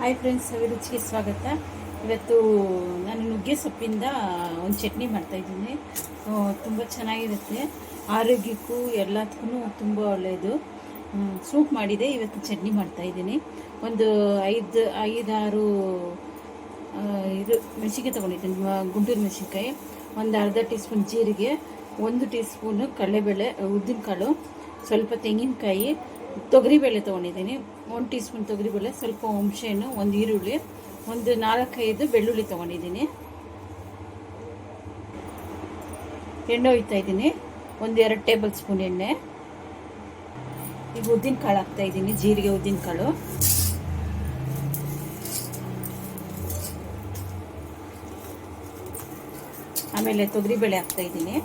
Hi friends, ಅಭಿರುಚಿಗೆ ಸ್ವಾಗತ. ಇವತ್ತು ನಾನು ನುಗ್ಗೆ ಸೊಪ್ಪಿಂದ ಒಂದು ಚಟ್ನಿ ಮಾಡ್ತಾಯಿದ್ದೀನಿ. ತುಂಬ ಚೆನ್ನಾಗಿರುತ್ತೆ, ಆರೋಗ್ಯಕ್ಕೂ ಎಲ್ಲದಕ್ಕೂ ತುಂಬ ಒಳ್ಳೆಯದು. ಸೂಪ್ ಮಾಡಿದೆ, ಇವತ್ತು ಚಟ್ನಿ ಮಾಡ್ತಾಯಿದ್ದೀನಿ. ಒಂದು ಐದಾರು ಇದು ಮೆಣಸಿನ್ಕಾಯಿ ತೊಗೊಂಡಿದ್ದೀನಿ, ಗುಂಟೂರು ಮೆಣಸಿನ್ಕಾಯಿ, ಒಂದು ಅರ್ಧ ಟೀ ಸ್ಪೂನ್ ಜೀರಿಗೆ, 1 ಟೀ ಸ್ಪೂನು ಕಡಲೆಬೇಳೆ, ಉದ್ದಿನಕಾಳು, ಸ್ವಲ್ಪ ತೆಂಗಿನಕಾಯಿ, ತೊಗರಿಬೇಳೆ ತೊಗೊಂಡಿದ್ದೀನಿ, 1 ಟೀ ಸ್ಪೂನ್ ತೊಗರಿಬೇಳೆ, ಸ್ವಲ್ಪ ಹುಣಸೆಹಣ್ಣು, ಒಂದು ಈರುಳ್ಳಿ, ಒಂದು 4-5 ಬೆಳ್ಳುಳ್ಳಿ ತೊಗೊಂಡಿದ್ದೀನಿ. ಎಣ್ಣೆ ಒಯ್ತಾ ಇದ್ದೀನಿ, 1-2 ಟೇಬಲ್ ಸ್ಪೂನ್ ಎಣ್ಣೆ. ಈಗ ಉದ್ದಿನಕಾಳು ಹಾಕ್ತಾಯಿದ್ದೀನಿ, ಜೀರಿಗೆ ಉದ್ದಿನಕಾಳು, ಆಮೇಲೆ ತೊಗರಿಬೇಳೆ ಹಾಕ್ತಾಯಿದ್ದೀನಿ.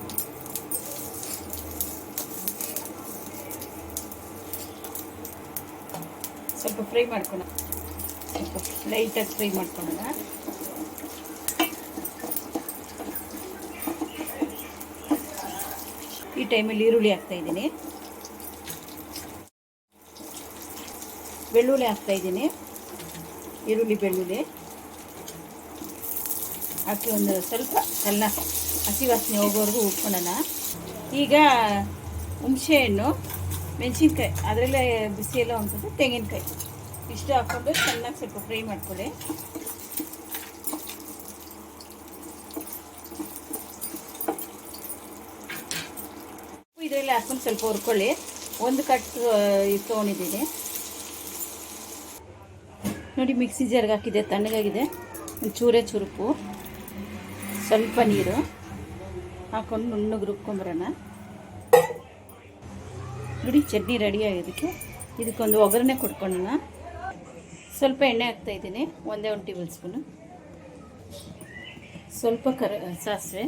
ಸ್ವಲ್ಪ ಫ್ರೈ ಮಾಡ್ಕೊಳ್ಳೋಣ, ಸ್ವಲ್ಪ ಲೈಟಾಗಿ ಫ್ರೈ ಮಾಡ್ಕೊಳ್ಳೋಣ. ಈ ಟೈಮಲ್ಲಿ ಈರುಳ್ಳಿ ಹಾಕ್ತಾಯಿದ್ದೀನಿ, ಬೆಳ್ಳುಳ್ಳಿ ಹಾಕ್ತಾಯಿದ್ದೀನಿ. ಈರುಳ್ಳಿ ಬೆಳ್ಳುಳ್ಳಿ ಹಾಕಿ ಒಂದು ಸ್ವಲ್ಪ ಎಲ್ಲ ಹಸಿ ವಾಸನೆ ಹೋಗೋವರೆಗೂ ಉಟ್ಕೊಳ್ಳೋಣ. ಈಗ ಹುಣಸೆಹಣ್ಣು, ಮೆಣಸಿನ್ಕಾಯಿ, ಅದರಲ್ಲೇ ಬಿಸಿ ಎಲ್ಲ ಉಂಟು, ತೆಂಗಿನಕಾಯಿ ಇಷ್ಟು ಹಾಕ್ಕೊಂಡು ಚೆನ್ನಾಗಿ ಸ್ವಲ್ಪ ಫ್ರೈ ಮಾಡ್ಕೊಳ್ಳಿ. ಇದರಲ್ಲಿ ಹಾಕ್ಕೊಂಡು ಸ್ವಲ್ಪ ಹುರ್ಕೊಳ್ಳಿ. 1 ಕಟ್ ತೊಗೊಂಡಿದ್ದೀನಿ ನೋಡಿ, ಮಿಕ್ಸಿ ಜಾರ್ಗೆ ಹಾಕಿದೆ, ತಣ್ಣಗಾಗಿದೆ. ಒಂದು ಚೂರುಪ್ಪು, ಸ್ವಲ್ಪ ನೀರು ಹಾಕ್ಕೊಂಡು ನುಣ್ಣಗೆ ರುಬ್ಕೊಂಬರೋಣ. ನೋಡಿ, ಚಟ್ನಿ ರೆಡಿ ಆಗೋದಕ್ಕೆ ಇದಕ್ಕೊಂದು ಒಗ್ಗರಣೆ ಕೊಟ್ಕೊಳ್ಳೋಣ. ಸ್ವಲ್ಪ ಎಣ್ಣೆ ಹಾಕ್ತಾಯಿದ್ದೀನಿ, 1 ಟೇಬಲ್ ಸ್ಪೂನು, ಸ್ವಲ್ಪ ಸಾಸಿವೆ,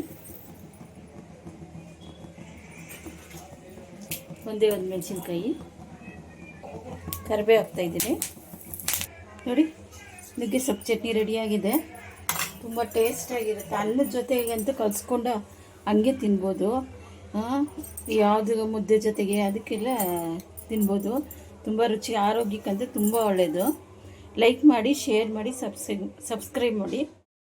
ಒಂದು ಮೆಣಸಿನ್ಕಾಯಿ, ಕರಿಬೇವು ಹಾಕ್ತಾಯಿದ್ದೀನಿ. ನೋಡಿ, ನುಗ್ಗೆ ಸೊಪ್ಪು ಚಟ್ನಿ ರೆಡಿಯಾಗಿದೆ. ತುಂಬ ಟೇಸ್ಟಾಗಿರುತ್ತೆ. ಅನ್ನದ ಜೊತೆಗಂತೂ ಕಲಿಸ್ಕೊಂಡು ಹಂಗೆ ತಿನ್ಬೋದು, ಯಾವುದು ಮುದ್ದೆ ಜೊತೆಗೆ ಅದಕ್ಕೆಲ್ಲ ತಿನ್ಬೋದು. ತುಂಬ ರುಚಿ, ಆರೋಗ್ಯಕ್ಕಂತೂ ತುಂಬ ಒಳ್ಳೆಯದು. ಲೈಕ್ ಮಾಡಿ, ಶೇರ್ ಮಾಡಿ, ಸಬ್ಸ್ಕ್ರೈಬ್ ಮಾಡಿ.